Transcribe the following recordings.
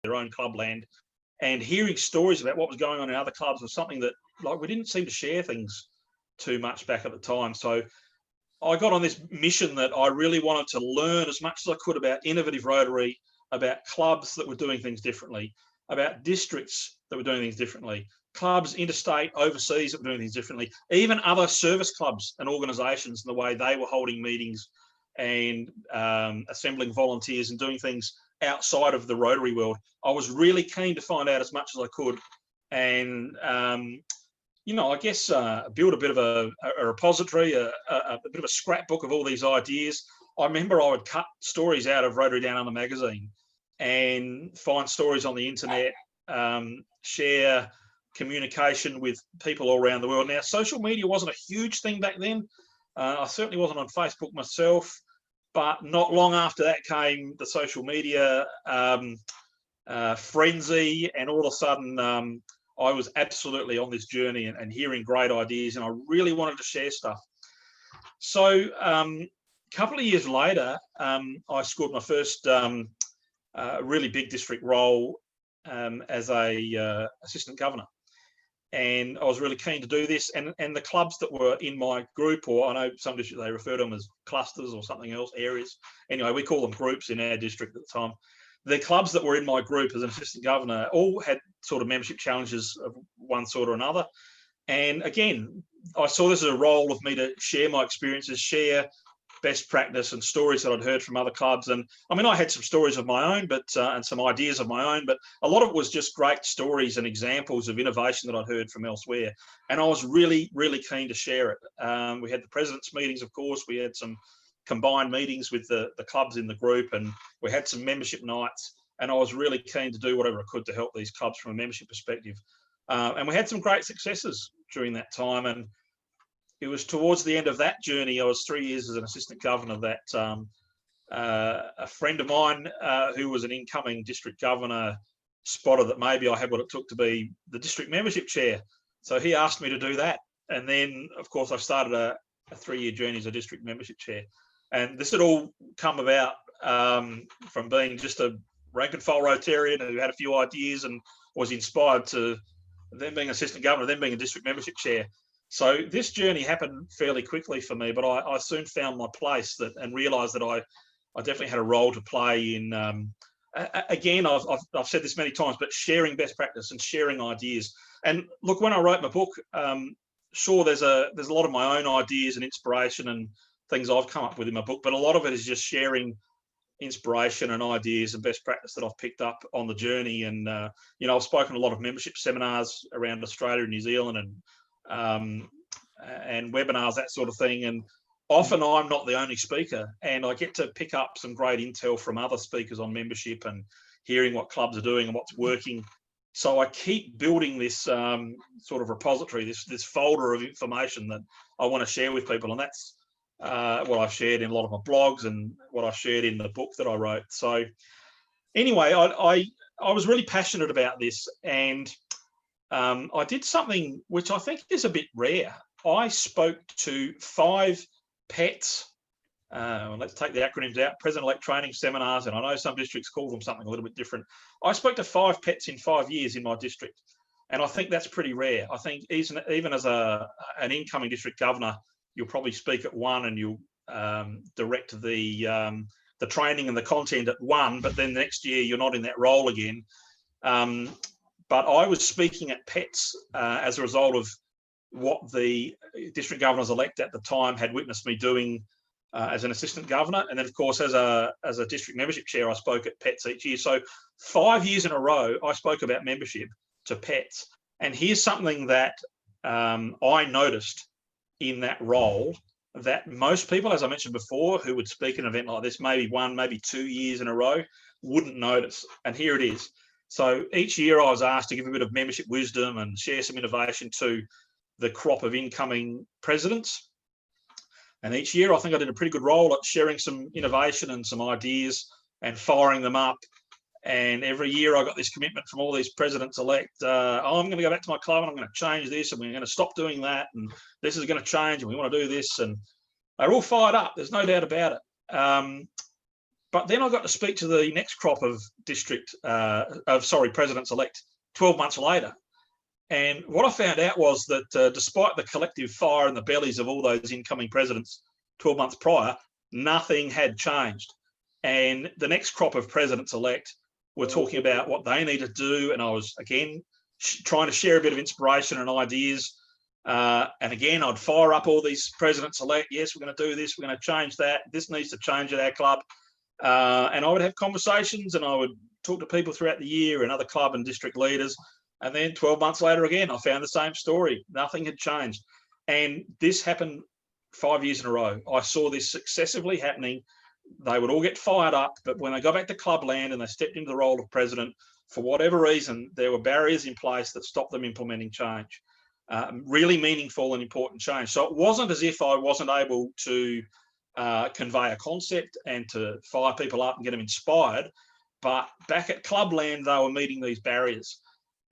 their own clubland, and hearing stories about what was going on in other clubs was something that, like, we didn't seem to share things too much back at the time. So I got on this mission that I really wanted to learn as much as I could about innovative Rotary, about clubs that were doing things differently, about districts that were doing things differently, clubs interstate, overseas that were doing things differently, even other service clubs and organisations and the way they were holding meetings and assembling volunteers and doing things outside of the Rotary world. I was really keen to find out as much as I could, and I guess build a bit of a repository, a bit of a scrapbook of all these ideas. I remember I would cut stories out of Rotary Down Under magazine and find stories on the internet, share communication with people all around the world. Now, social media wasn't a huge thing back then. I certainly wasn't on Facebook myself, but not long after that came the social media frenzy, and all of a sudden I was absolutely on this journey and hearing great ideas, and I really wanted to share stuff. So a couple of years later, I scored my first really big district role as a assistant governor. And I was really keen to do this. And the clubs that were in my group, or I know some districts, they refer to them as clusters or something else, areas. Anyway, we call them groups in our district at the time. The clubs that were in my group as an assistant governor all had sort of membership challenges of one sort or another. And again, I saw this as a role of me to share my experiences, share best practice and stories that I'd heard from other clubs. And I mean, I had some stories of my own, but and some ideas of my own, but a lot of it was just great stories and examples of innovation that I'd heard from elsewhere. And I was really, really keen to share it. We had the president's meetings, of course. We had some combined meetings with the clubs in the group, and we had some membership nights. And I was really keen to do whatever I could to help these clubs from a membership perspective. And we had some great successes during that time. And it was towards the end of that journey, I was 3 years as an assistant governor, that a friend of mine who was an incoming district governor spotted that maybe I had what it took to be the district membership chair. So he asked me to do that. And then, of course, I started a 3-year journey as a district membership chair. And this had all come about from being just a rank and file Rotarian who had a few ideas and was inspired to then being assistant governor, then being a district membership chair. So this journey happened fairly quickly for me, but I soon found my place and realised that I definitely had a role to play in, again, I've said this many times, but sharing best practice and sharing ideas. And look, when I wrote my book, sure, there's a lot of my own ideas and inspiration and things I've come up with in my book, but a lot of it is just sharing inspiration and ideas and best practice that I've picked up on the journey. And, I've spoken a lot of membership seminars around Australia and New Zealand and webinars, that sort of thing. And often I'm not the only speaker, and I get to pick up some great intel from other speakers on membership and hearing what clubs are doing and what's working. So I keep building this sort of repository, this folder of information that I want to share with people. And that's what I've shared in a lot of my blogs and what I've shared in the book that I wrote. So anyway, I was really passionate about this, and I did something which I think is a bit rare. I spoke to 5 PETs. Let's take the acronyms out, President-elect training seminars, and I know some districts call them something a little bit different. I spoke to 5 PETs in 5 years in my district, and I think that's pretty rare. I think even as an incoming district governor, you'll probably speak at one and you'll direct the training and the content at one, but then the next year you're not in that role again. But I was speaking at PETs as a result of what the district governors-elect at the time had witnessed me doing as an assistant governor. And then, of course, as a district membership chair, I spoke at PETs each year. So 5 years in a row, I spoke about membership to PETs. And here's something that I noticed in that role that most people, as I mentioned before, who would speak at an event like this, maybe 1, maybe 2 years in a row, wouldn't notice. And here it is. So each year I was asked to give a bit of membership wisdom and share some innovation to the crop of incoming presidents. And each year I think I did a pretty good role at sharing some innovation and some ideas and firing them up. And every year I got this commitment from all these presidents-elect, I'm going to go back to my club and I'm going to change this and we're going to stop doing that and this is going to change and we want to do this. And they're all fired up. There's no doubt about it. But then I got to speak to the next crop of presidents-elect 12 months later. And what I found out was that despite the collective fire in the bellies of all those incoming presidents 12 months prior, nothing had changed. And the next crop of presidents-elect were talking about what they need to do. And I was, again, trying to share a bit of inspiration and ideas. And again, I'd fire up all these presidents-elect. Yes, we're going to do this. We're going to change that. This needs to change at our club. And I would have conversations, and I would talk to people throughout the year and other club and district leaders. And then 12 months later, again, I found the same story. Nothing had changed. And this happened 5 years in a row. I saw this successively happening. They would all get fired up, but when they got back to clubland and they stepped into the role of president, for whatever reason, there were barriers in place that stopped them implementing change. Really meaningful and important change. So it wasn't as if I wasn't able to convey a concept and to fire people up and get them inspired, but back at clubland, they were meeting these barriers.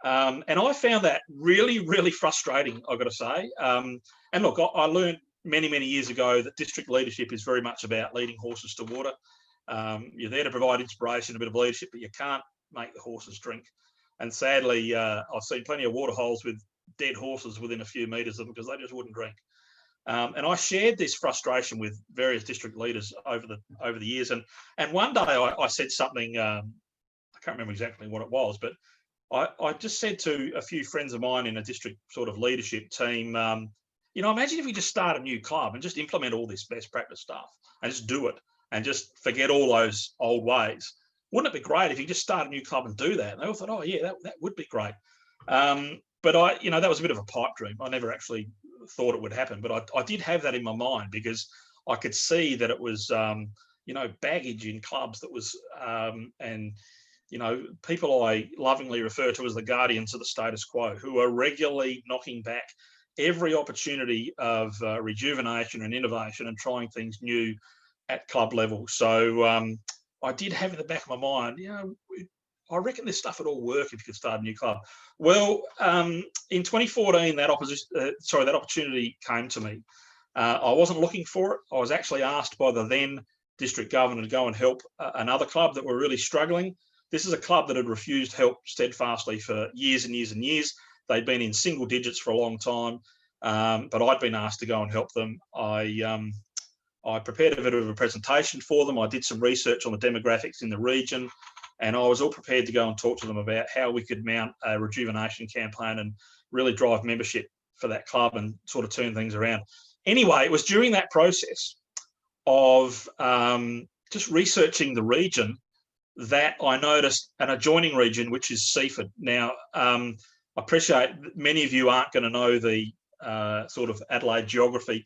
And I found that really, really frustrating, I've got to say. And look, I learned many, many years ago that district leadership is very much about leading horses to water. You're there to provide inspiration, a bit of leadership, but you can't make the horses drink. And sadly, I've seen plenty of water holes with dead horses within a few metres of them because they just wouldn't drink. And I shared this frustration with various district leaders over the years. And one day I said something, I can't remember exactly what it was, but I just said to a few friends of mine in a district sort of leadership team, imagine if we just start a new club and just implement all this best practice stuff and just do it and just forget all those old ways. Wouldn't it be great if you just start a new club and do that? And they all thought, oh yeah, that would be great. But that was a bit of a pipe dream. I never actually thought it would happen, but I did have that in my mind because I could see that it was, baggage in clubs that was, people I lovingly refer to as the guardians of the status quo, who are regularly knocking back every opportunity of rejuvenation and innovation and trying things new at club level. So I did have in the back of my mind, I reckon this stuff would all work if you could start a new club. Well, in 2014, that opportunity came to me. I wasn't looking for it. I was actually asked by the then district governor to go and help another club that were really struggling. This is a club that had refused help steadfastly for years and years and years. They'd been in single digits for a long time, but I'd been asked to go and help them. I prepared a bit of a presentation for them. I did some research on the demographics in the region, and I was all prepared to go and talk to them about how we could mount a rejuvenation campaign and really drive membership for that club and sort of turn things around. Anyway, it was during that process of just researching the region that I noticed an adjoining region, which is Seaford. Now, I appreciate many of you aren't going to know the sort of Adelaide geography.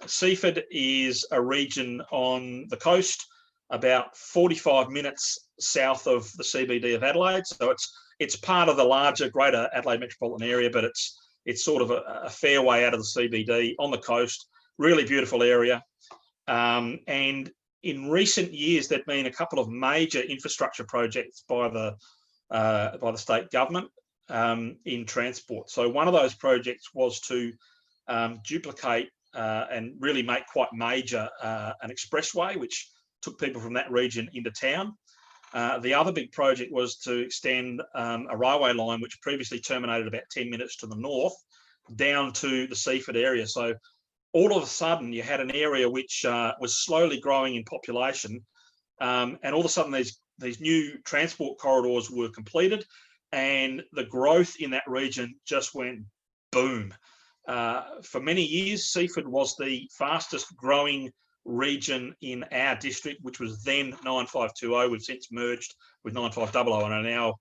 Seaford is a region on the coast, about 45 minutes south of the CBD of Adelaide. So it's part of the larger Greater Adelaide metropolitan area, but it's sort of a fair way out of the CBD on the coast. Really beautiful area. And in recent years, there've been a couple of major infrastructure projects by the state government in transport. So one of those projects was to duplicate and really make quite major an expressway, which took people from that region into town. The other big project was to extend a railway line, which previously terminated about 10 minutes to the north, down to the Seaford area. So all of a sudden, you had an area which was slowly growing in population, and all of a sudden, these new transport corridors were completed, and the growth in that region just went boom. For many years, Seaford was the fastest growing region in our district, which was then 9520. We've since merged with 9500 and are now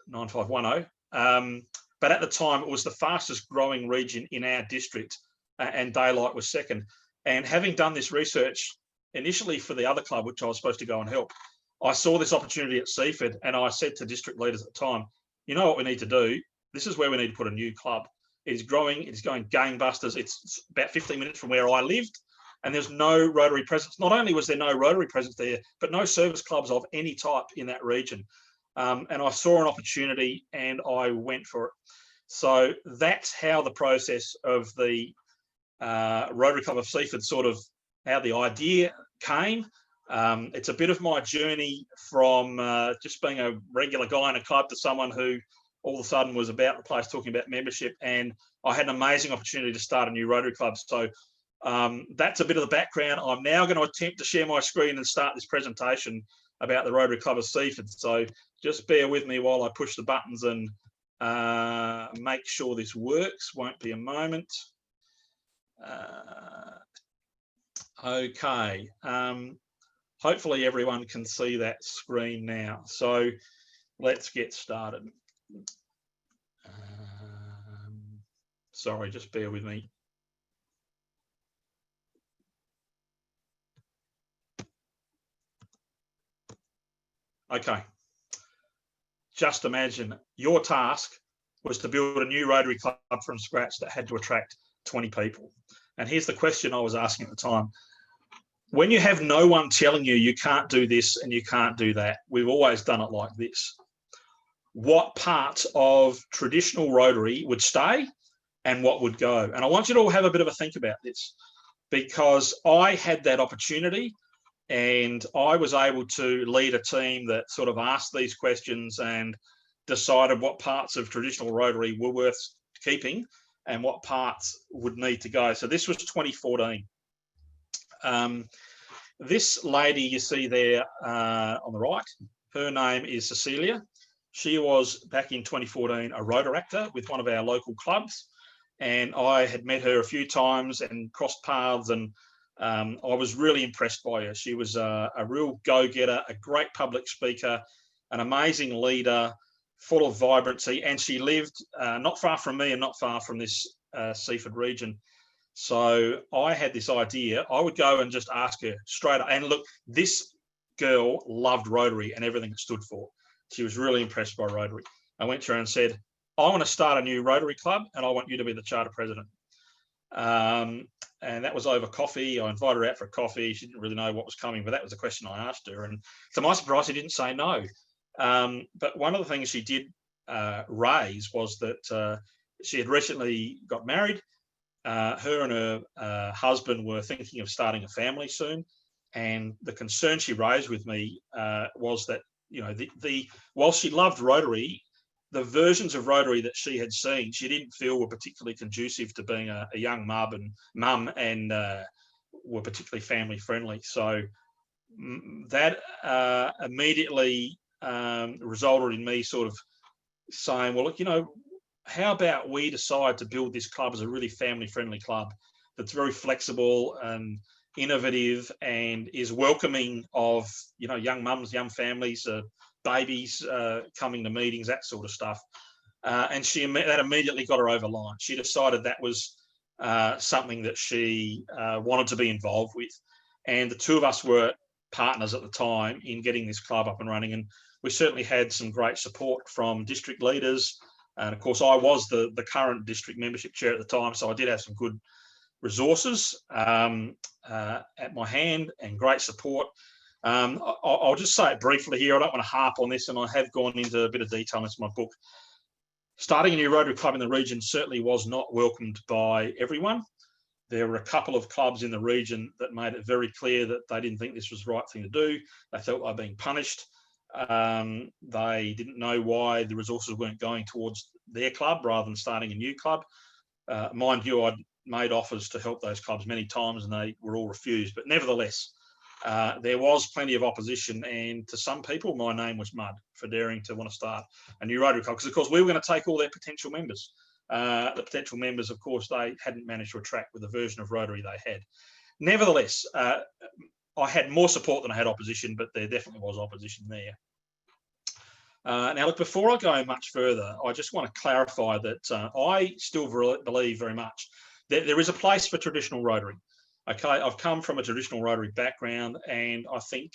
9510. But at the time, it was the fastest growing region in our district, and Daylight was second. And having done this research initially for the other club, which I was supposed to go and help, I saw this opportunity at Seaford, and I said to district leaders at the time, you know what we need to do? This is where we need to put a new club. It is growing, it is going gangbusters. It's about 15 minutes from where I lived, and there's no Rotary presence. Not only was there no Rotary presence there, but no service clubs of any type in that region. And I saw an opportunity and I went for it. So that's how the process of the Rotary Club of Seaford, sort of how the idea came. It's a bit of my journey from just being a regular guy in a club to someone who all of a sudden was about the place talking about membership, and I had an amazing opportunity to start a new Rotary Club. So that's a bit of the background. I'm now going to attempt to share my screen and start this presentation about the Rotary Club of Seaford. So just bear with me while I push the buttons and make sure this works. Won't be a moment. Okay. Hopefully everyone can see that screen now. So let's get started. Sorry, just bear with me. Okay. Just imagine your task was to build a new Rotary Club from scratch that had to attract 20 people. And here's the question I was asking at the time. When you have no one telling you you can't do this and you can't do that, we've always done it like this. What parts of traditional Rotary would stay and what would go? And I want you to all have a bit of a think about this, because I had that opportunity and I was able to lead a team that sort of asked these questions and decided what parts of traditional Rotary were worth keeping and what parts would need to go. So this was 2014. This lady you see there on the right, her name is Cecilia. She was, back in 2014, a Rotaractor with one of our local clubs. And I had met her a few times and crossed paths, and I was really impressed by her. She was a real go-getter, a great public speaker, an amazing leader, full of vibrancy, and she lived not far from me and not far from this Seaford region. So I had this idea. I would go and just ask her straight up. And look, this girl loved Rotary and everything it stood for. She was really impressed by Rotary. I went to her and said, I want to start a new Rotary Club and I want you to be the charter president. And that was over coffee. I invited her out for a coffee. She didn't really know what was coming, but that was the question I asked her. And to my surprise, she didn't say no. But one of the things she did raise was that she had recently got married. Her and her husband were thinking of starting a family soon. And the concern she raised with me was that, you know, while she loved Rotary, the versions of Rotary that she had seen, she didn't feel were particularly conducive to being a young mum and were particularly family friendly. So that immediately resulted in me sort of saying, well, look, you know, how about we decide to build this club as a really family friendly club that's very flexible and innovative and is welcoming of, you know, young mums, young families, babies coming to meetings, that sort of stuff. And that immediately got her over the line. She decided that was something that she wanted to be involved with. And the two of us were partners at the time in getting this club up and running. And we certainly had some great support from district leaders. And of course, I was the current district membership chair at the time, so I did have some good resources at my hand and great support. I'll just say it briefly here. I don't want to harp on this, and I have gone into a bit of detail in my book. Starting a new Rotary Club in the region certainly was not welcomed by everyone. There were a couple of clubs in the region that made it very clear that they didn't think this was the right thing to do. They felt they were being punished. They didn't know why the resources weren't going towards their club rather than starting a new club. Mind you, I'd made offers to help those clubs many times and they were all refused. But nevertheless, there was plenty of opposition, and to some people, my name was mud for daring to want to start a new Rotary Club, because of course we were going to take all their potential members. The potential members, of course, they hadn't managed to attract with the version of Rotary they had. Nevertheless, I had more support than I had opposition, but there definitely was opposition there. Now, look, before I go much further, I just want to clarify that I still believe very much that there is a place for traditional Rotary. Okay, I've come from a traditional Rotary background, and I think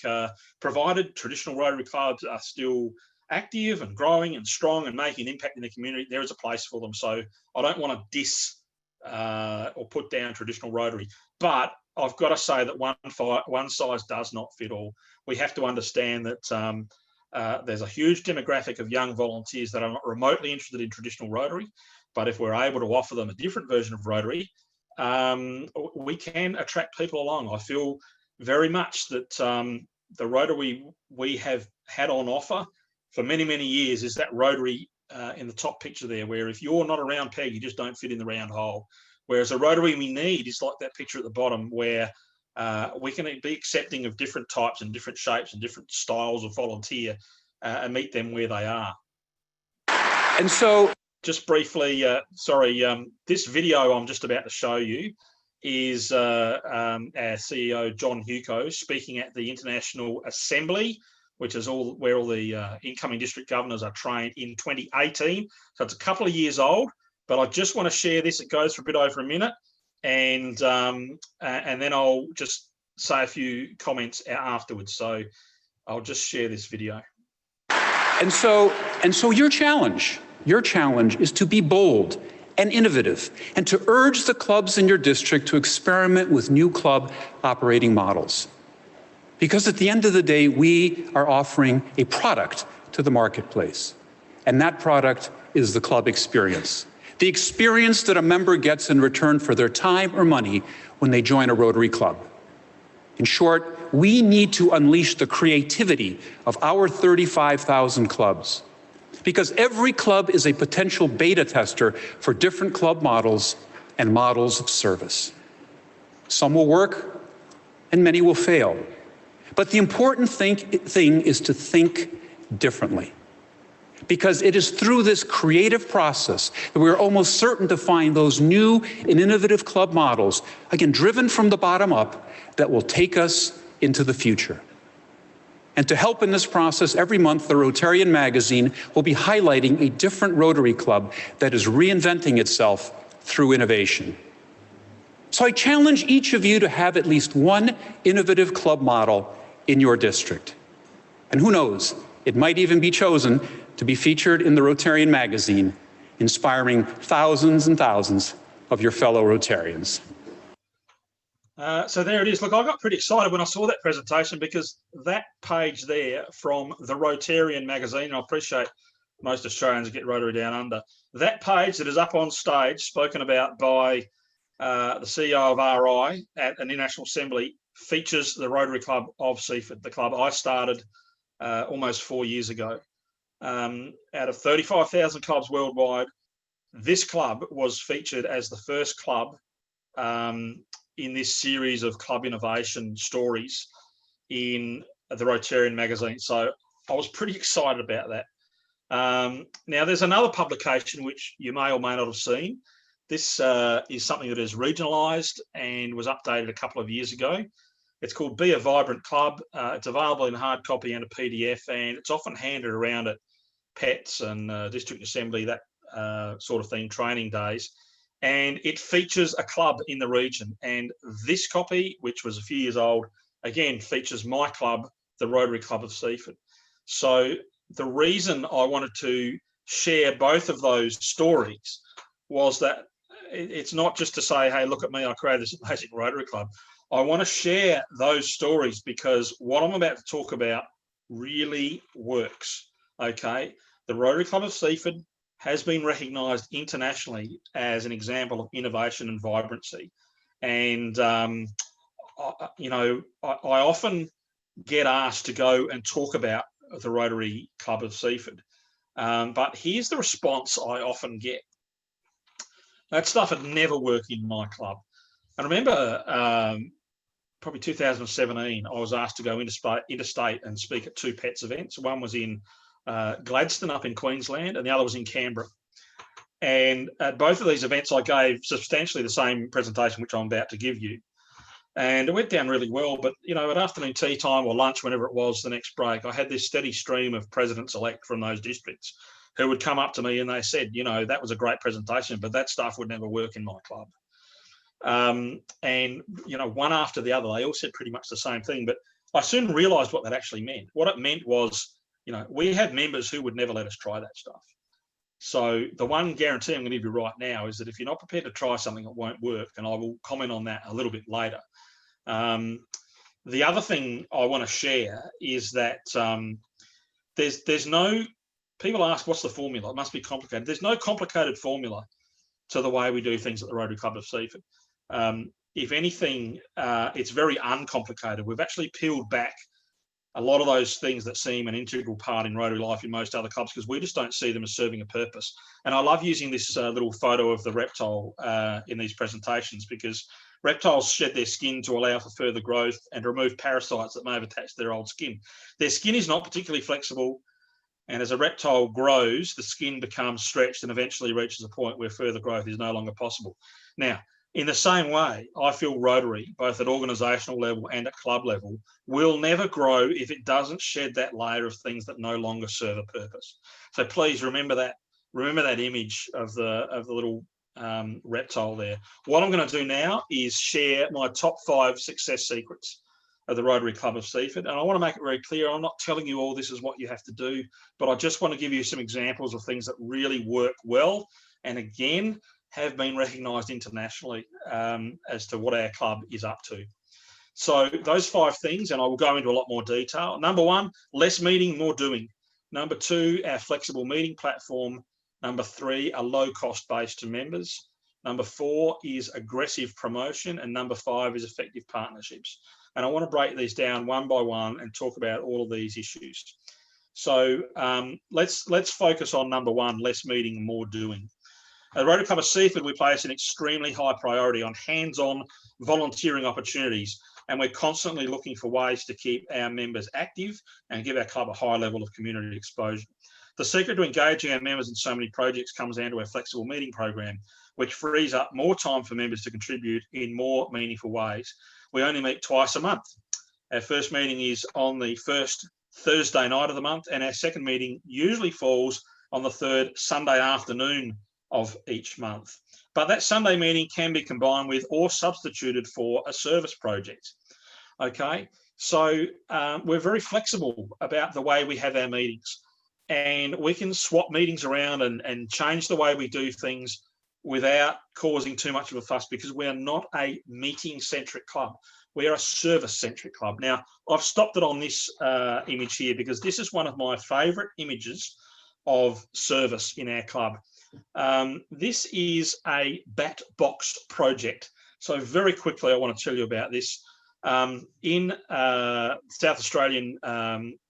provided traditional Rotary clubs are still active and growing and strong and making an impact in the community, there is a place for them. So I don't want to diss or put down traditional Rotary, but I've got to say that one size does not fit all. We have to understand that there's a huge demographic of young volunteers that are not remotely interested in traditional Rotary, but if we're able to offer them a different version of Rotary, we can attract people along. I feel very much that the Rotary we have had on offer for many, many years is that Rotary in the top picture there, where if you're not a round peg, you just don't fit in the round hole. Whereas a Rotary we need is like that picture at the bottom, where we can be accepting of different types and different shapes and different styles of volunteer and meet them where they are. And so, just briefly, this video I'm just about to show you is our CEO, John Huco, speaking at the International Assembly, which is where all the incoming district governors are trained in 2018. So it's a couple of years old, but I just want to share this. It goes for a bit over a minute, and then I'll just say a few comments afterwards. So I'll just share this video. And so your challenge is to be bold and innovative, and to urge the clubs in your district to experiment with new club operating models. Because at the end of the day, we are offering a product to the marketplace, and that product is the club experience. The experience that a member gets in return for their time or money when they join a Rotary Club. In short, we need to unleash the creativity of our 35,000 clubs, because every club is a potential beta tester for different club models and models of service. Some will work and many will fail. But the important thing is to think differently, because it is through this creative process that we're almost certain to find those new and innovative club models, again, driven from the bottom up, that will take us into the future. And to help in this process, every month, the Rotarian magazine will be highlighting a different Rotary Club that is reinventing itself through innovation. So I challenge each of you to have at least one innovative club model in your district. And who knows, it might even be chosen to be featured in the Rotarian magazine, inspiring thousands and thousands of your fellow Rotarians. So there it is. Look, I got pretty excited when I saw that presentation, because that page there from the Rotarian magazine, and I appreciate most Australians get Rotary Down Under, that page that is up on stage, spoken about by the CEO of RI at an International Assembly, features the Rotary Club of Seaford, the club I started almost 4 years ago. Out of 35,000 clubs worldwide, this club was featured as the first club in this series of club innovation stories in the Rotarian magazine. So I was pretty excited about that. Now, there's another publication which you may or may not have seen. This is something that is regionalised and was updated a couple of years ago. It's called Be a Vibrant Club. It's available in hard copy and a PDF, and it's often handed around at PETs and District Assembly, that sort of thing, training days. And it features a club in the region. And this copy, which was a few years old, again, features my club, the Rotary Club of Seaford. So the reason I wanted to share both of those stories was that it's not just to say, hey, look at me, I created this amazing Rotary Club. I want to share those stories because what I'm about to talk about really works, okay? The Rotary Club of Seaford has been recognised internationally as an example of innovation and vibrancy. And, I often get asked to go and talk about the Rotary Club of Seaford. But here's the response I often get. That stuff had never worked in my club. And I remember probably 2017, I was asked to go interstate and speak at two PETS events. One was in Gladstone up in Queensland, and the other was in Canberra. And at both of these events, I gave substantially the same presentation, which I'm about to give you. And it went down really well. But, at afternoon tea time or lunch, whenever it was, the next break, I had this steady stream of presidents-elect from those districts who would come up to me and they said, that was a great presentation, but that stuff would never work in my club. And, one after the other, they all said pretty much the same thing. But I soon realised what that actually meant. What it meant was, we have members who would never let us try that stuff. So the one guarantee I'm going to give you right now is that if you're not prepared to try something, it won't work. And I will comment on that a little bit later. The other thing I want to share is that there's no, people ask, what's the formula? It must be complicated. There's no complicated formula to the way we do things at the Rotary Club of Seaford. if anything, it's very uncomplicated. We've actually peeled back a lot of those things that seem an integral part in Rotary life in most other clubs, because we just don't see them as serving a purpose. And I love using this little photo of the reptile in these presentations, because reptiles shed their skin to allow for further growth and to remove parasites that may have attached to their old skin. Their skin is not particularly flexible, and as a reptile grows, the skin becomes stretched and eventually reaches a point where further growth is no longer possible. Now, in the same way, I feel Rotary, both at organisational level and at club level, will never grow if it doesn't shed that layer of things that no longer serve a purpose. So please remember that. Remember that image of the little reptile there. What I'm going to do now is share my top 5 success secrets of the Rotary Club of Seaford. And I want to make it very clear, I'm not telling you all this is what you have to do, but I just want to give you some examples of things that really work well. And again, have been recognised internationally as to what our club is up to. So those 5 things, and I will go into a lot more detail. Number 1, less meeting, more doing. Number 2, our flexible meeting platform. Number 3, a low cost base to members. Number 4 is aggressive promotion. And number 5 is effective partnerships. And I want to break these down one by one and talk about all of these issues. So let's focus on number 1, less meeting, more doing. At the Rotary Club of Seaford, we place an extremely high priority on hands-on volunteering opportunities, and we're constantly looking for ways to keep our members active and give our club a high level of community exposure. The secret to engaging our members in so many projects comes down to our flexible meeting program, which frees up more time for members to contribute in more meaningful ways. We only meet twice a month. Our first meeting is on the first Thursday night of the month, and our second meeting usually falls on the third Sunday afternoon of each month. But that Sunday meeting can be combined with or substituted for a service project. Okay, so we're very flexible about the way we have our meetings, and we can swap meetings around and change the way we do things without causing too much of a fuss, because we are not a meeting-centric club. We are a service-centric club. Now, I've stopped it on this image here because this is one of my favourite images of service in our club. This is a bat box project. So very quickly, I want to tell you about this. In South Australian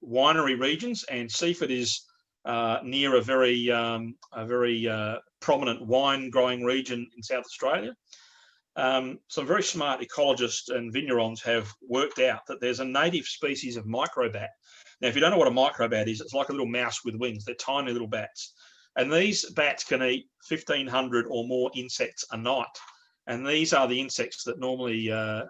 winery regions, and Seaford is near a very prominent wine growing region in South Australia. Some very smart ecologists and vignerons have worked out that there's a native species of microbat. Now, if you don't know what a microbat is, it's like a little mouse with wings. They're tiny little bats. And these bats can eat 1,500 or more insects a night. And these are the insects that normally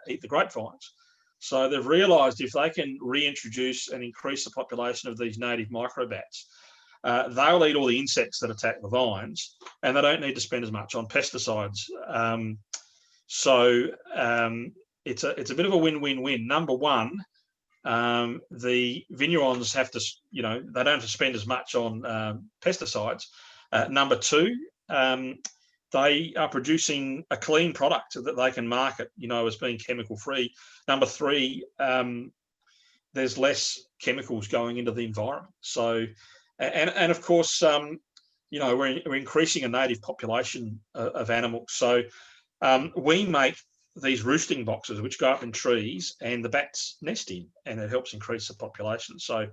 eat the grapevines. So they've realised if they can reintroduce and increase the population of these native microbats, they'll eat all the insects that attack the vines, and they don't need to spend as much on pesticides. It's a bit of a win-win-win. Number 1, the vignerons have to, they don't have to spend as much on pesticides. Number 2, they are producing a clean product that they can market, as being chemical free. Number 3, there's less chemicals going into the environment. So, and of course, we're increasing a native population of animals. So we make these roosting boxes which go up in trees and the bats nest in, and it helps increase the population. So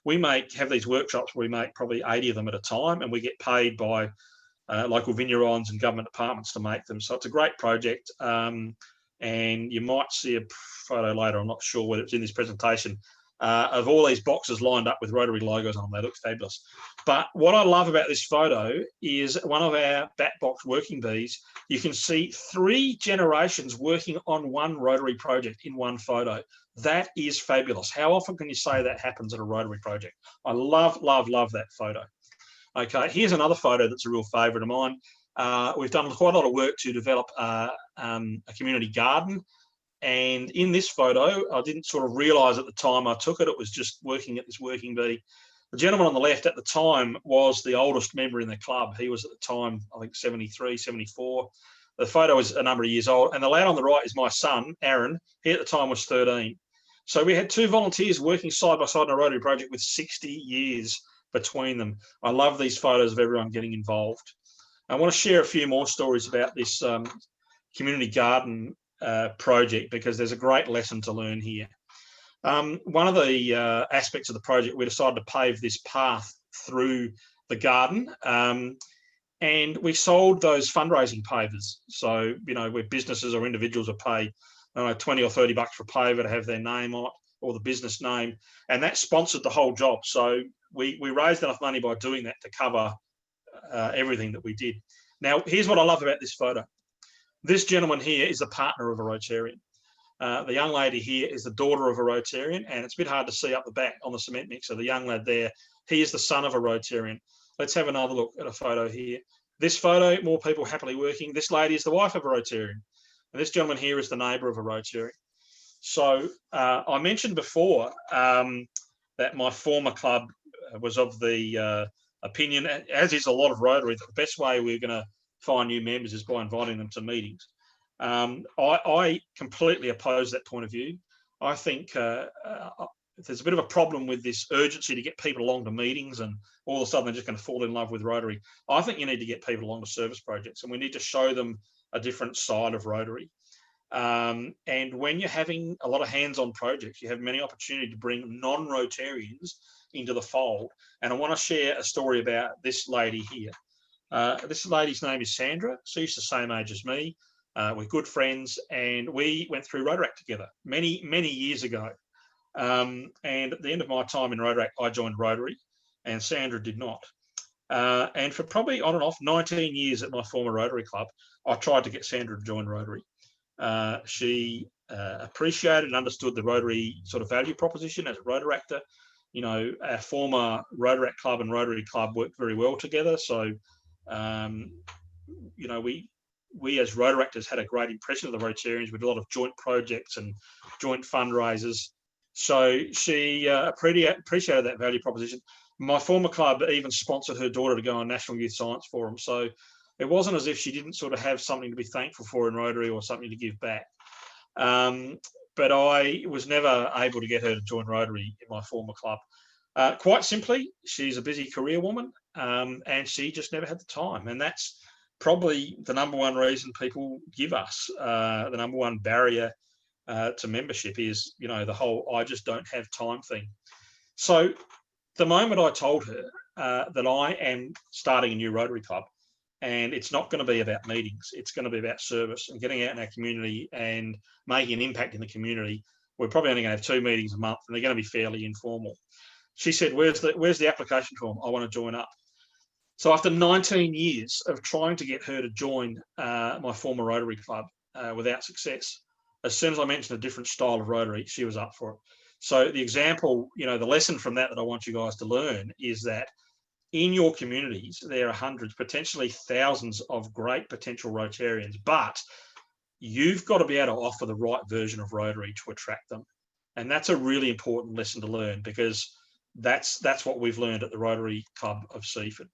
we have these workshops where we make probably 80 of them at a time, and we get paid by local vignerons and government departments to make them. So it's a great project, and you might see a photo later, I'm not sure whether it's in this presentation, of all these boxes lined up with Rotary logos on them. They look fabulous. But what I love about this photo is one of our bat box working bees. You can see 3 generations working on one Rotary project in one photo. That is fabulous. How often can you say that happens at a Rotary project? I love, love, love that photo. Okay, here's another photo that's a real favourite of mine. We've done quite a lot of work to develop a community garden. And in this photo, I didn't sort of realise at the time I took it, it was just working at this working bee. The gentleman on the left at the time was the oldest member in the club. He was at the time, I think, 73, 74. The photo was a number of years old. And the lad on the right is my son, Aaron. He at the time was 13. So we had 2 volunteers working side by side on a Rotary project with 60 years between them. I love these photos of everyone getting involved. I want to share a few more stories about this community garden project because there's a great lesson to learn here. One of the aspects of the project, we decided to pave this path through the garden, and we sold those fundraising pavers. So, where businesses or individuals would pay, I don't know, 20 or 30 bucks for a paver to have their name on it or the business name, and that sponsored the whole job. So we raised enough money by doing that to cover everything that we did. Now, here's what I love about this photo. This gentleman here is the partner of a Rotarian. The young lady here is the daughter of a Rotarian, and it's a bit hard to see up the back on the cement mixer. The young lad there, he is the son of a Rotarian. Let's have another look at a photo here. This photo, more people happily working. This lady is the wife of a Rotarian, and this gentleman here is the neighbour of a Rotarian. So I mentioned before that my former club was of the opinion, as is a lot of Rotary, that the best way we're going to find new members is by inviting them to meetings. I completely oppose that point of view. I think there's a bit of a problem with this urgency to get people along to meetings and all of a sudden they're just going to fall in love with Rotary. I think you need to get people along to service projects, and we need to show them a different side of Rotary. And when you're having a lot of hands-on projects, you have many opportunities to bring non-Rotarians into the fold. And I want to share a story about this lady here. This lady's name is Sandra. She's the same age as me. We're good friends, and we went through Rotaract together many, many years ago. And at the end of my time in Rotaract, I joined Rotary, and Sandra did not. And for probably on and off 19 years at my former Rotary club, I tried to get Sandra to join Rotary. She appreciated and understood the Rotary sort of value proposition as a Rotaractor. Our former Rotaract club and Rotary club worked very well together. So, we as Rotaractors had a great impression of the Rotarians. We did a lot of joint projects and joint fundraisers. So she appreciated that value proposition. My former club even sponsored her daughter to go on National Youth Science Forum. So it wasn't as if she didn't sort of have something to be thankful for in Rotary or something to give back. But I was never able to get her to join Rotary in my former club. Quite simply, she's a busy career woman, and she just never had the time. And that's probably the number one reason people give us, the number one barrier to membership is, the whole I just don't have time thing. So the moment I told her that I am starting a new Rotary club, and it's not going to be about meetings, it's going to be about service and getting out in our community and making an impact in the community, we're probably only going to have 2 meetings a month, and they're going to be fairly informal. She said, where's the application form? I want to join up. So after 19 years of trying to get her to join my former Rotary club without success, as soon as I mentioned a different style of Rotary, she was up for it. So the example, the lesson from that I want you guys to learn is that in your communities, there are hundreds, potentially thousands of great potential Rotarians, but you've got to be able to offer the right version of Rotary to attract them. And that's a really important lesson to learn, because that's what we've learned at the Rotary Club of Seaford.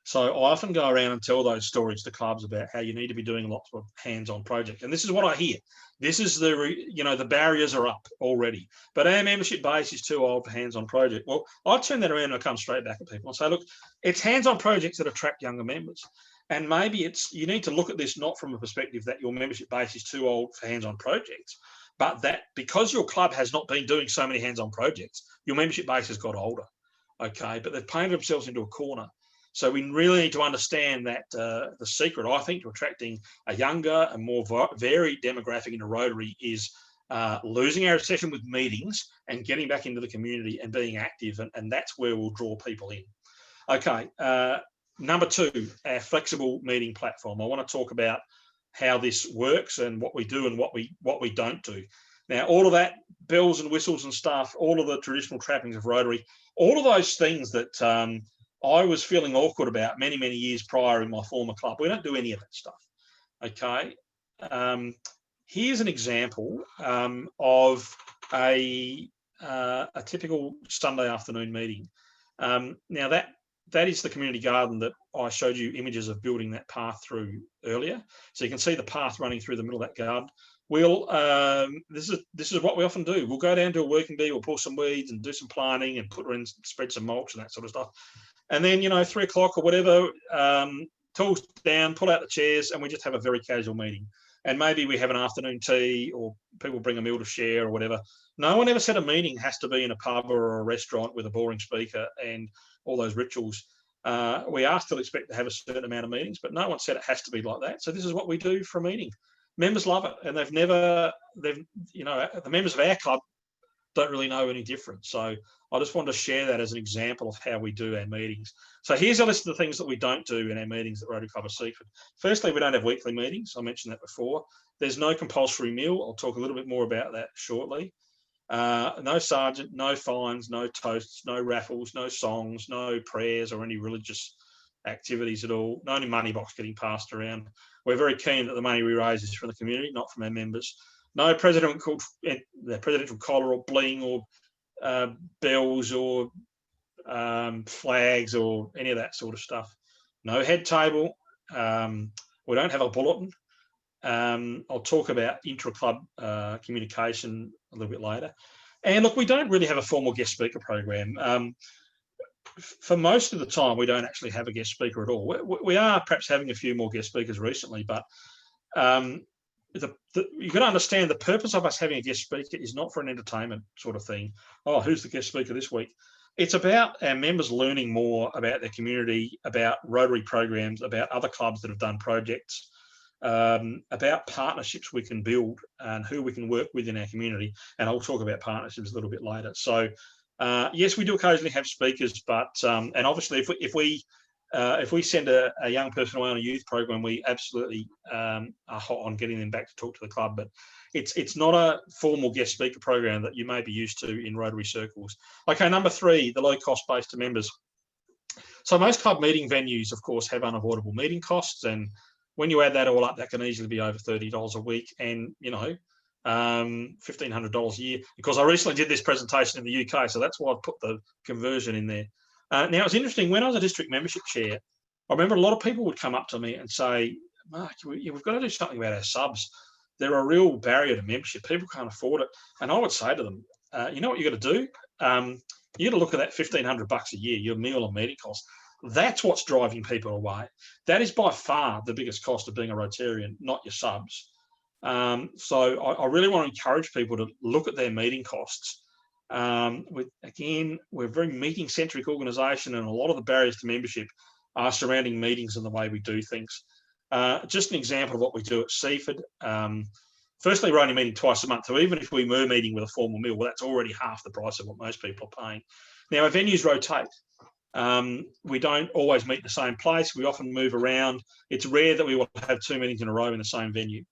So I often go around and tell those stories to clubs about how you need to be doing lots of hands-on projects. And this is what I hear. This is the barriers are up already, but our membership base is too old for hands-on project. Well, I turn that around and I come straight back at people and say, look, it's hands-on projects that attract younger members. And maybe you need to look at this not from a perspective that your membership base is too old for hands-on projects, but that because your club has not been doing so many hands-on projects, your membership base has got older, okay? But they've painted themselves into a corner. So we really need to understand that the secret, I think, to attracting a younger and more varied demographic into Rotary is losing our obsession with meetings and getting back into the community and being active, and that's where we'll draw people in. Okay, number 2, our flexible meeting platform. I want to talk about how this works and what we do and what we don't do. Now, all of that, bells and whistles and stuff, all of the traditional trappings of Rotary, all of those things that I was feeling awkward about many, many years prior in my former club. We don't do any of that stuff, okay? Here's an example of a typical Sunday afternoon meeting. Now, that is the community garden that I showed you images of building that path through earlier. So you can see the path running through the middle of that garden. This is what we often do. We'll go down to a working bee, we'll pull some weeds and do some planting and spread some mulch and that sort of stuff. And then, 3 o'clock or whatever, tools down, pull out the chairs, and we just have a very casual meeting. and maybe we have an afternoon tea, or people bring a meal to share or whatever. No one ever said a meeting has to be in a pub or a restaurant with a boring speaker and all those rituals. We are still expected to have a certain amount of meetings, but no one said it has to be like that. So this is what we do for a meeting. Members love it, and the members of our club don't really know any different. So I just wanted to share that as an example of how we do our meetings. So here's a list of the things that we don't do in our meetings at Rotary Club of Seaford. Firstly, we don't have weekly meetings. I mentioned that before. There's no compulsory meal. I'll talk a little bit more about that shortly. No sergeant, no fines, no toasts, no raffles, no songs, no prayers or any religious activities at all. No money box getting passed around. We're very keen that the money we raise is from the community, not from our members. No presidential collar or bling or bells or flags or any of that sort of stuff. No head table. We don't have a bulletin. I'll talk about intra-club communication a little bit later. And look, we don't really have a formal guest speaker program. For most of the time, we don't actually have a guest speaker at all. We are perhaps having a few more guest speakers recently, but you've got to understand the purpose of us having a guest speaker is not for an entertainment sort of thing. Oh, who's the guest speaker this week? It's about our members learning more about their community, about Rotary programs, about other clubs that have done projects, about partnerships we can build and who we can work with in our community. And I'll talk about partnerships a little bit later. So yes, we do occasionally have speakers, but and obviously if we send a young person away on a youth program, we absolutely are hot on getting them back to talk to the club. But it's not a formal guest speaker program that you may be used to in Rotary circles. Okay, number 3, the low cost base to members. So most club meeting venues, of course, have unavoidable meeting costs, and when you add that all up, that can easily be over $30 a week, and $1,500 a year. Because I recently did this presentation in the UK, so that's why I put the conversion in there. Now, it's interesting, when I was a district membership chair, I remember a lot of people would come up to me and say, Mark, we've got to do something about our subs. They're a real barrier to membership. People can't afford it. And I would say to them, you know what you got to do? You got to look at that $1,500 a year, your meal and meeting cost. That's what's driving people away. That is by far the biggest cost of being a Rotarian, not your subs. So I really want to encourage people to look at their meeting costs. Again, we're a very meeting-centric organisation, and a lot of the barriers to membership are surrounding meetings and the way we do things. Just an example of what we do at Seaford. Firstly, we're only meeting twice a month, so even if we were meeting with a formal meal, well, that's already half the price of what most people are paying. Now, our venues rotate. We don't always meet in the same place. We often move around. It's rare that we will have 2 meetings in a row in the same venue.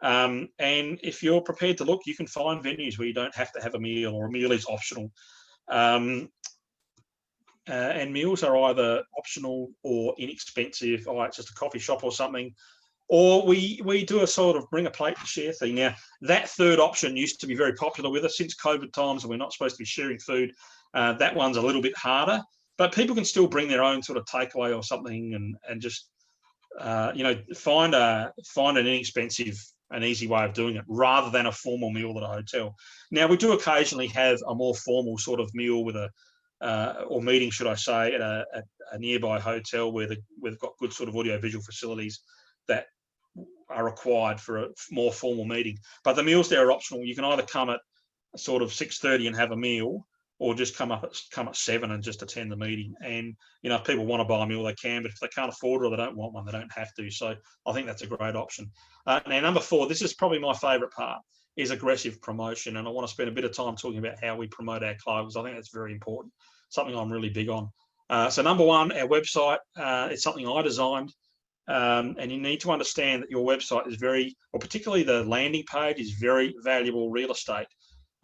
And if you're prepared to look, you can find venues where you don't have to have a meal, or a meal is optional. And meals are either optional or inexpensive. Oh, it's just a coffee shop or something. Or we do a sort of bring a plate to share thing. Now, that third option used to be very popular with us. Since COVID times, and we're not supposed to be sharing food, that one's a little bit harder. But people can still bring their own sort of takeaway or something, and just find an inexpensive and easy way of doing it, rather than a formal meal at a hotel. Now, we do occasionally have a more formal sort of meal with or meeting, should I say, at a nearby hotel where we've got good sort of audio-visual facilities that are required for a more formal meeting. But the meals there are optional. You can either come at sort of 6:30 and have a meal, or just come at 7 and just attend the meeting. And, if people want to buy a meal, they can, but if they can't afford it or they don't want one, they don't have to. So I think that's a great option. Now, number 4, this is probably my favourite part, is aggressive promotion. And I want to spend a bit of time talking about how we promote our clubs. I think that's very important, something I'm really big on. So number 1, our website, it's something I designed. And you need to understand that your website is particularly the landing page, is very valuable real estate.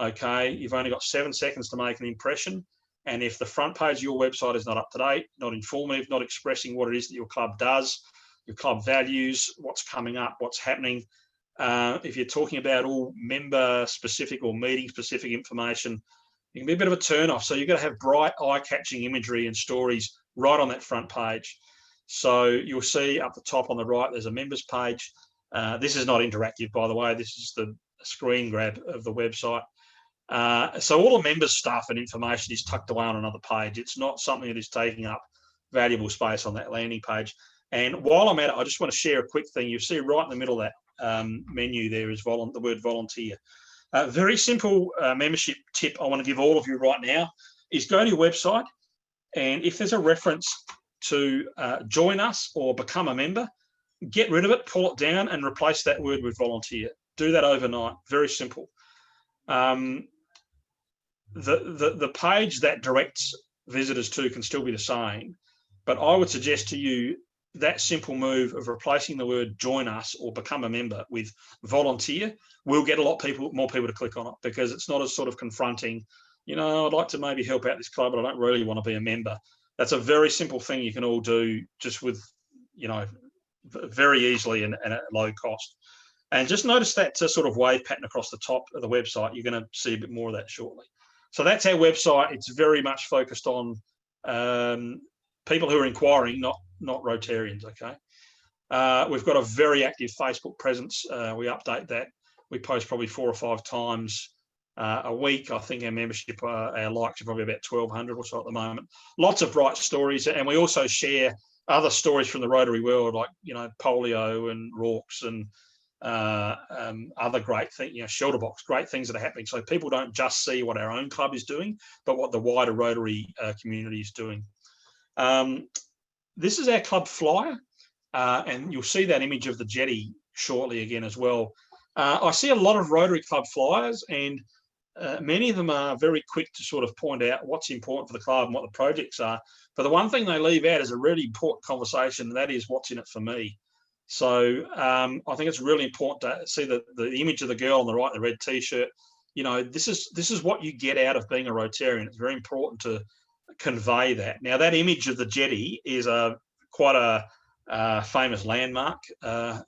Okay, you've only got 7 seconds to make an impression. And if the front page of your website is not up to date, not informative, not expressing what it is that your club does, your club values, what's coming up, what's happening, if you're talking about all member specific or meeting specific information, it can be a bit of a turn off. So you've got to have bright, eye-catching imagery and stories right on that front page. So you'll see up the top on the right, there's a members page. This is not interactive, by the way. This is the screen grab of the website. So all the members' stuff and information is tucked away on another page. It's not something that is taking up valuable space on that landing page. And while I'm at it, I just want to share a quick thing. You see right in the middle of menu there is the word volunteer. Very simple membership tip I want to give all of you right now is go to your website, and if there's a reference to join us or become a member, get rid of it, pull it down, and replace that word with volunteer. Do that overnight. Very simple. The page that directs visitors to can still be the same, but I would suggest to you that simple move of replacing the word join us or become a member with volunteer will get a lot more people to click on it, because it's not as sort of confronting, you know, I'd like to maybe help out this club, but I don't really want to be a member. That's a very simple thing you can all do just with, you know, very easily and at low cost. And just notice that sort of wave pattern across the top of the website. You're going to see a bit more of that shortly. So that's our website. It's very much focused on people who are inquiring, not Rotarians, okay? We've got a very active Facebook presence. We update that. We post probably 4 or 5 times a week. I think our membership, our likes are probably about 1,200 or so at the moment. Lots of bright stories. And we also share other stories from the Rotary world, like, you know, polio and Rorke's and other great things, you know, shelter box, great things that are happening. So people don't just see what our own club is doing, but what the wider Rotary community is doing. This is our club flyer, and you'll see that image of the jetty shortly again as well. I see a lot of Rotary Club flyers, and many of them are very quick to sort of point out what's important for the club and what the projects are. But the one thing they leave out is a really important conversation, and that is what's in it for me. So I think it's really important to see the image of the girl on the right, the red T-shirt. You know, this is what you get out of being a Rotarian. It's very important to convey that. Now, that image of the jetty is quite a famous landmark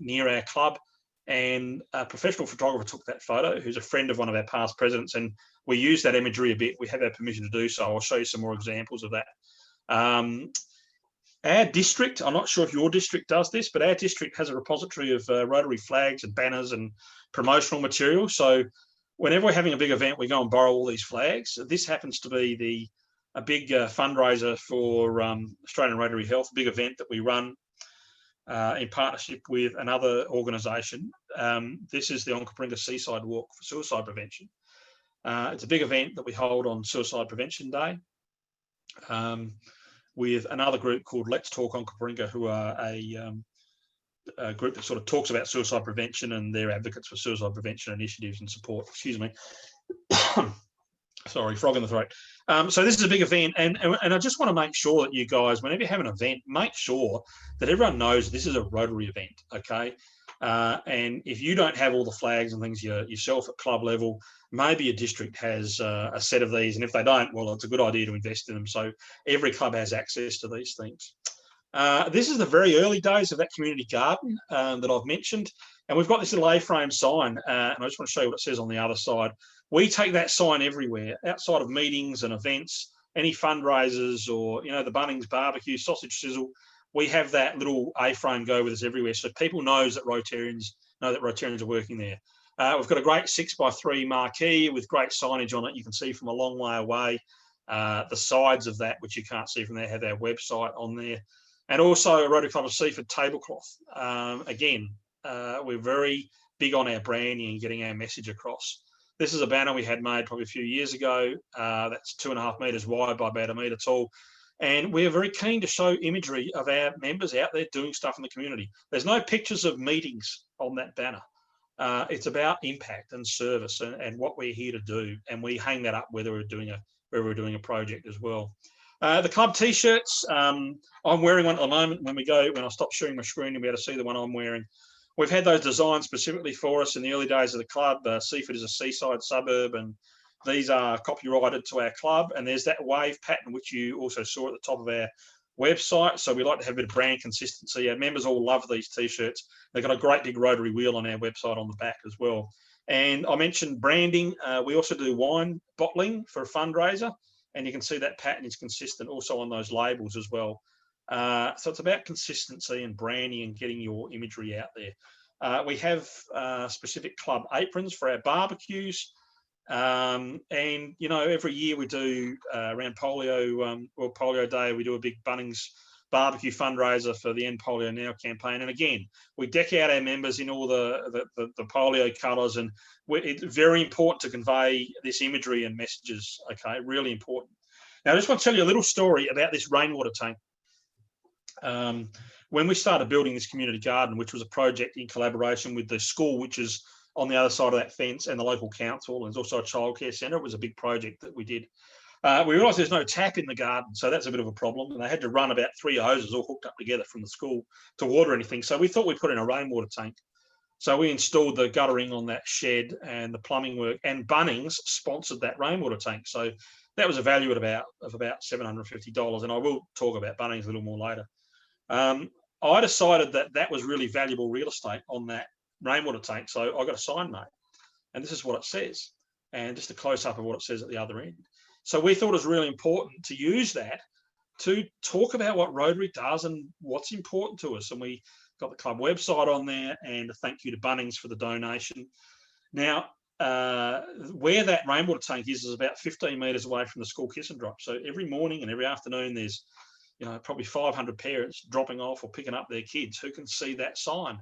near our club, and a professional photographer took that photo, who's a friend of one of our past presidents, and we use that imagery a bit. We have our permission to do so. I'll show you some more examples of that. Our district, I'm not sure if your district does this, but our district has a repository of Rotary flags and banners and promotional material. So whenever we're having a big event, we go and borrow all these flags. This happens to be a big fundraiser for Australian Rotary Health, a big event that we run in partnership with another organisation. This is the Onkaparinga Seaside Walk for Suicide Prevention. It's a big event that we hold on Suicide Prevention Day with another group called Let's Talk Onkaparinga, who are a group that sort of talks about suicide prevention, and they're advocates for suicide prevention initiatives and support. Excuse me. Sorry, frog in the throat. So this is a big event, and I just want to make sure that you guys, whenever you have an event, make sure that everyone knows this is a Rotary event, okay? And if you don't have all the flags and things yourself at club level, maybe your district has a set of these, and if they don't, well, it's a good idea to invest in them so every club has access to these things. This is the very early days of that community garden that I've mentioned, and we've got this little A-frame sign, and I just want to show you what it says on the other side. We take that sign everywhere, outside of meetings and events, any fundraisers, or, you know, the Bunnings barbecue, sausage sizzle. We have that little A-frame go with us everywhere, so people know that Rotarians are working there. We've got a great 6x3 marquee with great signage on it. You can see from a long way away. The sides of that, which you can't see from there, have our website on there. And also a Rotary Club of Seaford tablecloth. Again, we're very big on our branding and getting our message across. This is a banner we had made probably a few years ago. That's 2.5 metres wide by about 1 metre tall. And we're very keen to show imagery of our members out there doing stuff in the community. There's no pictures of meetings on that banner. It's about impact and service and what we're here to do. And we hang that up whether we're doing a project as well. The club T-shirts, I'm wearing one at the moment. When I stop sharing my screen, you'll be able to see the one I'm wearing. We've had those designed specifically for us in the early days of the club. Seaford is a seaside suburb, and these are copyrighted to our club. And there's that wave pattern, which you also saw at the top of our website. So we like to have a bit of brand consistency. Our members all love these T-shirts. They've got a great big Rotary wheel on our website on the back as well. And I mentioned branding. We also do wine bottling for a fundraiser. And you can see that pattern is consistent also on those labels as well. So it's about consistency and branding and getting your imagery out there. We have specific club aprons for our barbecues. And, you know, every year we do around Polio, World Polio Day, we do a big Bunnings barbecue fundraiser for the End Polio Now campaign. And again, we deck out our members in all the polio colours, and it's very important to convey this imagery and messages, okay, really important. Now, I just want to tell you a little story about this rainwater tank. When we started building this community garden, which was a project in collaboration with the school, which is on the other side of that fence, and the local council, and there's also a childcare centre. It was a big project that we did. We realised there's no tap in the garden, so that's a bit of a problem. And they had to run about 3 hoses all hooked up together from the school to water anything. So we thought we'd put in a rainwater tank. So we installed the guttering on that shed and the plumbing work, and Bunnings sponsored that rainwater tank. So that was a value of about $750. And I will talk about Bunnings a little more later. I decided that was really valuable real estate on that rainwater tank. So I got a sign made, and this is what it says, and just a close up of what it says at the other end. So we thought it was really important to use that to talk about what Rotary does and what's important to us. And we got the club website on there, and a thank you to Bunnings for the donation. Now, where that rainwater tank is about 15 metres away from the school kiss and drop. So every morning and every afternoon, there's probably 500 parents dropping off or picking up their kids who can see that sign.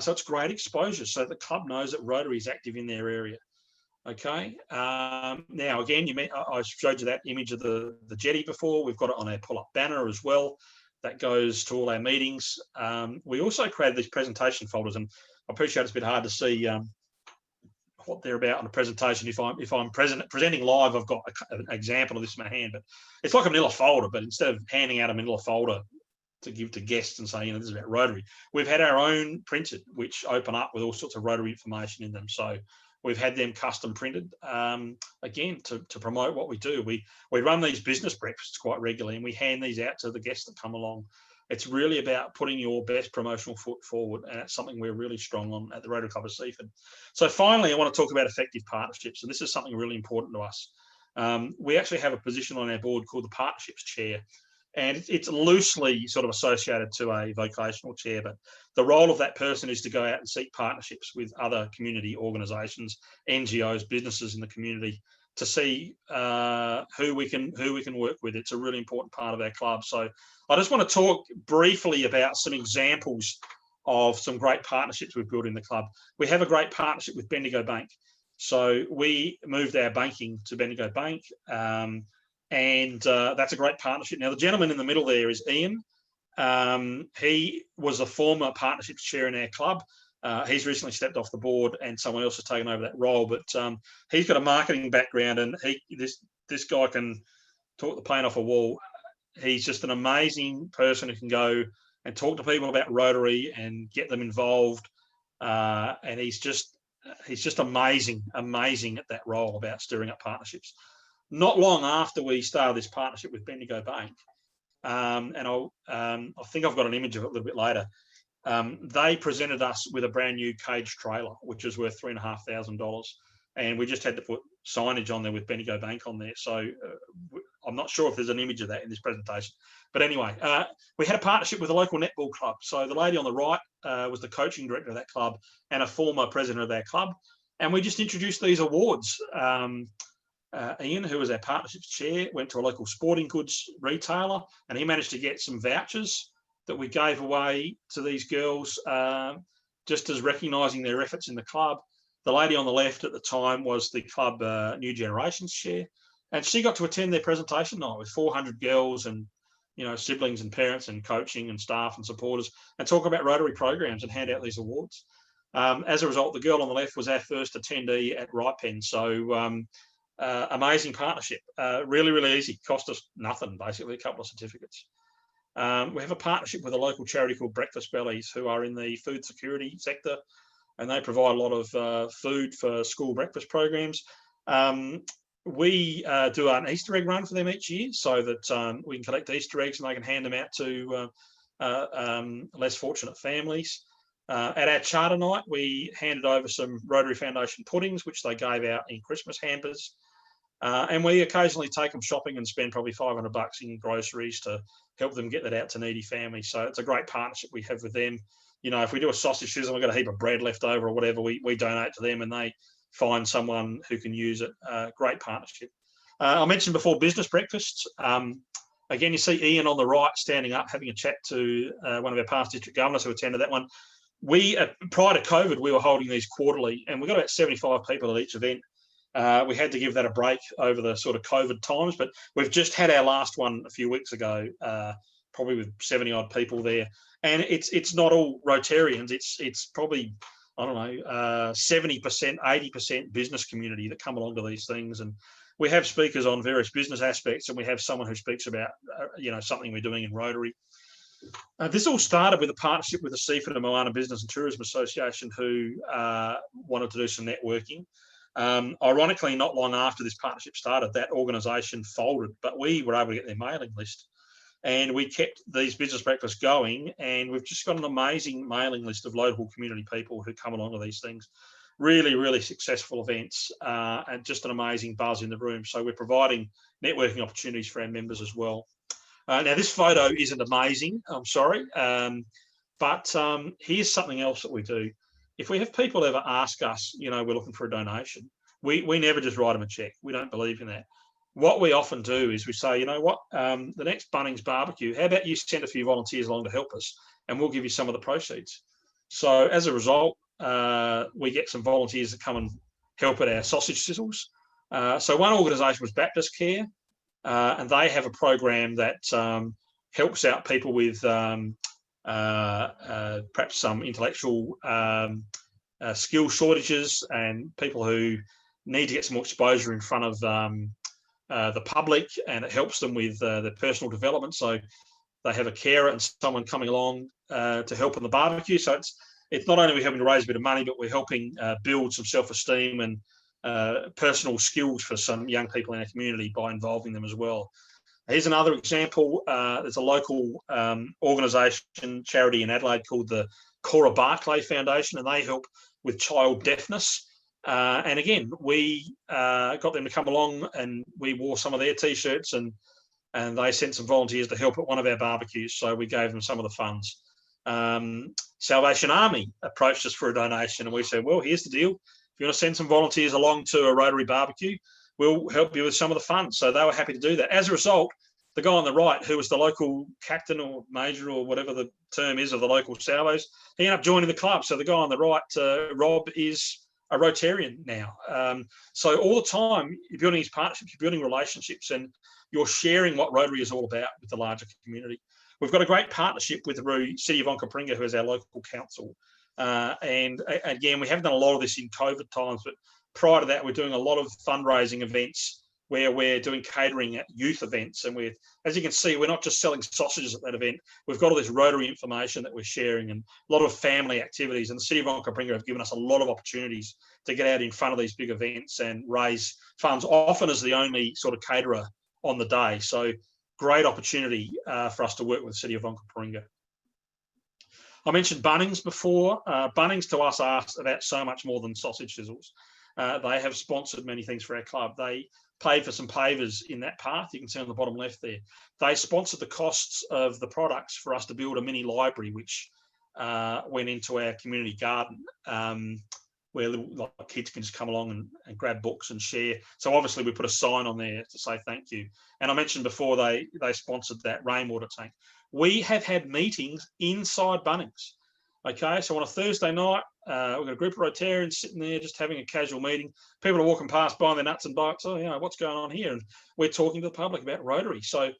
So it's great exposure. So the club knows that Rotary is active in their area. Okay. Now, again, I showed you that image of the jetty before. We've got it on our pull-up banner as well. That goes to all our meetings. We also created these presentation folders, and I appreciate it's a bit hard to see what they're about on a presentation. If I'm presenting live, I've got an example of this in my hand, but it's like a manila folder, but instead of handing out a manila folder to give to guests and say, this is about Rotary, we've had our own printed, which open up with all sorts of Rotary information in them. So we've had them custom printed, again, to promote what we do. We run these business breakfasts quite regularly, and we hand these out to the guests that come along. It's really about putting your best promotional foot forward, and it's something we're really strong on at the Rotary Club of Seaford. So finally, I want to talk about effective partnerships, and this is something really important to us. We actually have a position on our board called the Partnerships Chair, and it's loosely sort of associated to a vocational chair, but the role of that person is to go out and seek partnerships with other community organisations, NGOs, businesses in the community, to see who we can work with. It's a really important part of our club. So I just want to talk briefly about some examples of some great partnerships we've built in the club. We have a great partnership with Bendigo Bank. So we moved our banking to Bendigo Bank, and that's a great partnership. Now, the gentleman in the middle there is Ian. He was a former partnerships chair in our club. He's recently stepped off the board, and someone else has taken over that role. But he's got a marketing background, and this guy can talk the paint off a wall. He's just an amazing person who can go and talk to people about Rotary and get them involved. And he's just amazing at that role about stirring up partnerships. Not long after we started this partnership with Bendigo Bank, and I think I've got an image of it a little bit later, they presented us with a brand new cage trailer, which is worth $3,500. And we just had to put signage on there with Bendigo Bank on there. So I'm not sure if there's an image of that in this presentation. But anyway, we had a partnership with a local netball club. So the lady on the right was the coaching director of that club and a former president of our club. And we just introduced these awards. Ian, who was our partnerships chair, went to a local sporting goods retailer, and he managed to get some vouchers that we gave away to these girls, just as recognising their efforts in the club. The lady on the left at the time was the club New Generations chair, and she got to attend their presentation night with 400 girls and siblings and parents and coaching and staff and supporters, and talk about Rotary programs and hand out these awards. As a result, the girl on the left was our first attendee at Ripen. So amazing partnership, really, really easy. Cost us nothing, basically, a couple of certificates. We have a partnership with a local charity called Breakfast Bellies, who are in the food security sector, and they provide a lot of food for school breakfast programs. We do an Easter egg run for them each year, so that we can collect Easter eggs and they can hand them out to less fortunate families. At our charter night, we handed over some Rotary Foundation puddings, which they gave out in Christmas hampers. And we occasionally take them shopping and spend probably $500 in groceries to help them get that out to needy families. So it's a great partnership we have with them. If we do a sausage sizzle and we've got a heap of bread left over or whatever, we donate to them and they find someone who can use it. Great partnership. I mentioned before business breakfasts. Again, you see Ian on the right standing up, having a chat to one of our past district governors who attended that one. We, prior to COVID, we were holding these quarterly, and we got about 75 people at each event. We had to give that a break over the sort of COVID times, but we've just had our last one a few weeks ago, probably with 70 odd people there. And it's not all Rotarians. It's probably, I don't know, 70%, 80% business community that come along to these things. And we have speakers on various business aspects, and we have someone who speaks about, something we're doing in Rotary. This all started with a partnership with the Seaford and Moana Business and Tourism Association, who wanted to do some networking. Ironically, not long after this partnership started, that organisation folded, but we were able to get their mailing list. And we kept these business breakfasts going, and we've just got an amazing mailing list of local community people who come along to these things. Really, really successful events, and just an amazing buzz in the room. So we're providing networking opportunities for our members as well. Now, this photo isn't amazing, I'm sorry, but here's something else that we do. If we have people ever ask us, we're looking for a donation, we never just write them a check. We don't believe in that. What we often do is we say, the next Bunnings barbecue, how about you send a few volunteers along to help us, and we'll give you some of the proceeds. So as a result, we get some volunteers that come and help at our sausage sizzles. So one organisation was Baptist Care, and they have a program that helps out people with perhaps some intellectual skill shortages and people who need to get some more exposure in front of the public, and it helps them with their personal development. So they have a carer and someone coming along to help on the barbecue. So it's not only we're helping to raise a bit of money, but we're helping build some self-esteem and personal skills for some young people in our community by involving them as well. Here's another example. There's a local organisation, charity in Adelaide called the Cora Barclay Foundation, and they help with child deafness. And again, we got them to come along, and we wore some of their T-shirts, and they sent some volunteers to help at one of our barbecues. So we gave them some of the funds. Salvation Army approached us for a donation, and we said, well, here's the deal. If you want to send some volunteers along to a Rotary barbecue, we'll help you with some of the funds. So they were happy to do that. As a result, the guy on the right, who was the local captain or major or whatever the term is of the local salvos, he ended up joining the club. So the guy on the right, Rob, is a Rotarian now. So all the time, you're building these partnerships, you're building relationships, and you're sharing what Rotary is all about with the larger community. We've got a great partnership with the City of Onkaparinga, who is our local council. And again, we haven't done a lot of this in COVID times, but prior to that, we're doing a lot of fundraising events where we're doing catering at youth events. And as you can see, we're not just selling sausages at that event. We've got all this Rotary information that we're sharing and a lot of family activities. And the City of Onkaparinga have given us a lot of opportunities to get out in front of these big events and raise funds, often as the only sort of caterer on the day. So great opportunity for us to work with the City of Onkaparinga. I mentioned Bunnings before. Bunnings to us are about so much more than sausage sizzles. They have sponsored many things for our club. They paid for some pavers in that path. You can see on the bottom left there. They sponsored the costs of the products for us to build a mini library, which went into our community garden, where little kids can just come along and grab books and share. So obviously we put a sign on there to say thank you. And I mentioned before they sponsored that rainwater tank. We have had meetings inside Bunnings. Okay, so on a Thursday night, we've got a group of Rotarians sitting there just having a casual meeting. People are walking past buying their nuts and bolts. Oh, what's going on here? And we're talking to the public about Rotary. So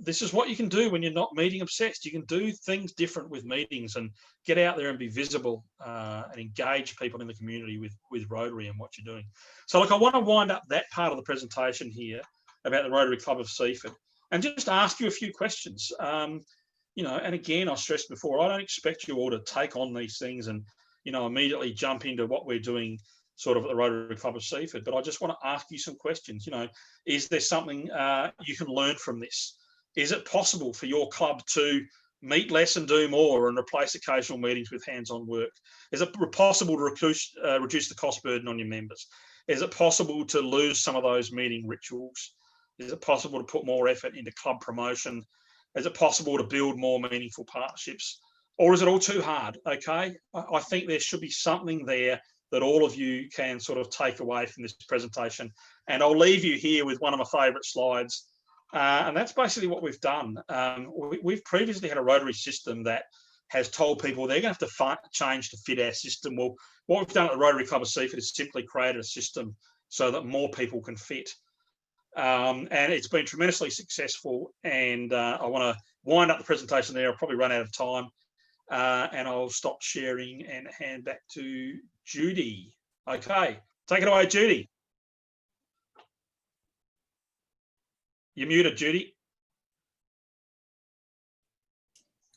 this is what you can do when you're not meeting obsessed. You can do things different with meetings and get out there and be visible and engage people in the community with Rotary and what you're doing. So look, I want to wind up that part of the presentation here about the Rotary Club of Seaford and just ask you a few questions. And again, I stressed before, I don't expect you all to take on these things and, immediately jump into what we're doing sort of at the Rotary Club of Seaford, but I just want to ask you some questions. Is there something you can learn from this? Is it possible for your club to meet less and do more and replace occasional meetings with hands-on work? Is it possible to reduce the cost burden on your members? Is it possible to lose some of those meeting rituals? Is it possible to put more effort into club promotion? Is it possible to build more meaningful partnerships? Or is it all too hard? Okay, I think there should be something there that all of you can sort of take away from this presentation. And I'll leave you here with one of my favourite slides. And that's basically what we've done. We've previously had a Rotary system that has told people they're going to have to change to fit our system. Well, what we've done at the Rotary Club of Seaford is simply created a system so that more people can fit. And it's been tremendously successful. And I want to wind up the presentation there. I'll probably run out of time. And I'll stop sharing and hand back to Judy. Okay, take it away, Judy. You're muted, Judy.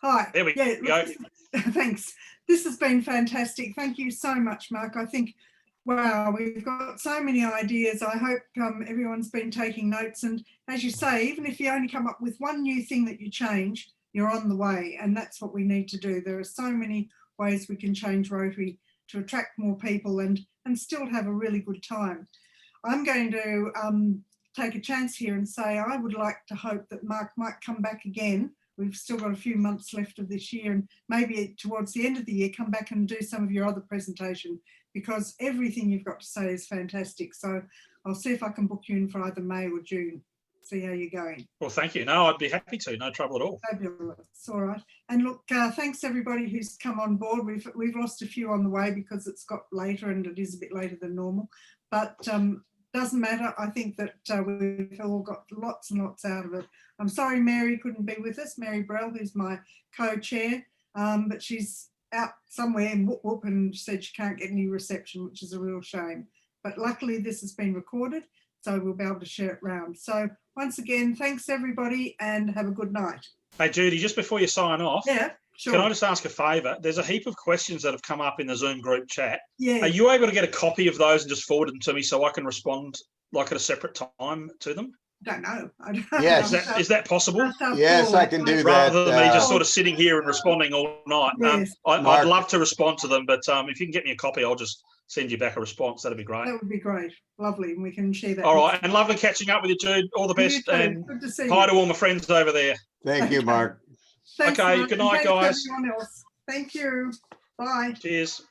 Hi. There we go. Thanks. This has been fantastic. Thank you so much, Mark. I think, wow, we've got so many ideas. I hope everyone's been taking notes. And as you say, even if you only come up with one new thing that you change, you're on the way. And that's what we need to do. There are so many ways we can change Rotary to attract more people and still have a really good time. I'm going to take a chance here and say I would like to hope that Mark might come back again. We've still got a few months left of this year, and maybe towards the end of the year come back and do some of your other presentation, because everything you've got to say is fantastic. So I'll see if I can book you in for either May or June. See how you're going. Well, thank you. No, I'd be happy to. No trouble at all. Fabulous. All right. And look, thanks everybody who's come on board. We've lost a few on the way because it's got later and it is a bit later than normal, but doesn't matter. I think that we've all got lots and lots out of it. I'm sorry Mary couldn't be with us, Mary Brell, who's my co-chair, but she's out somewhere in Whoop Whoop and said she can't get any reception, which is a real shame. But luckily this has been recorded, so we'll be able to share it round. So once again, thanks everybody and have a good night. Hey Judy, just before you sign off, yeah, sure. Can I just ask a favour? There's a heap of questions that have come up in the Zoom group chat. Yeah. Are you able to get a copy of those and just forward them to me so I can respond like at a separate time to them? Don't know. Yes. Is that possible? Yes, I can do that. Rather than me just sort of sitting here and responding all night. Yes. I'd love to respond to them, but if you can get me a copy, I'll just send you back a response. That'd be great. That would be great. Lovely. And we can share that. All right. And lovely catching up with you, Jude. All the best. And good to see hi you. to all my friends over there. Thank you, Mark. Thanks, okay. Mark. Good night, Thanks guys. everyone else. Thank you. Bye. Cheers.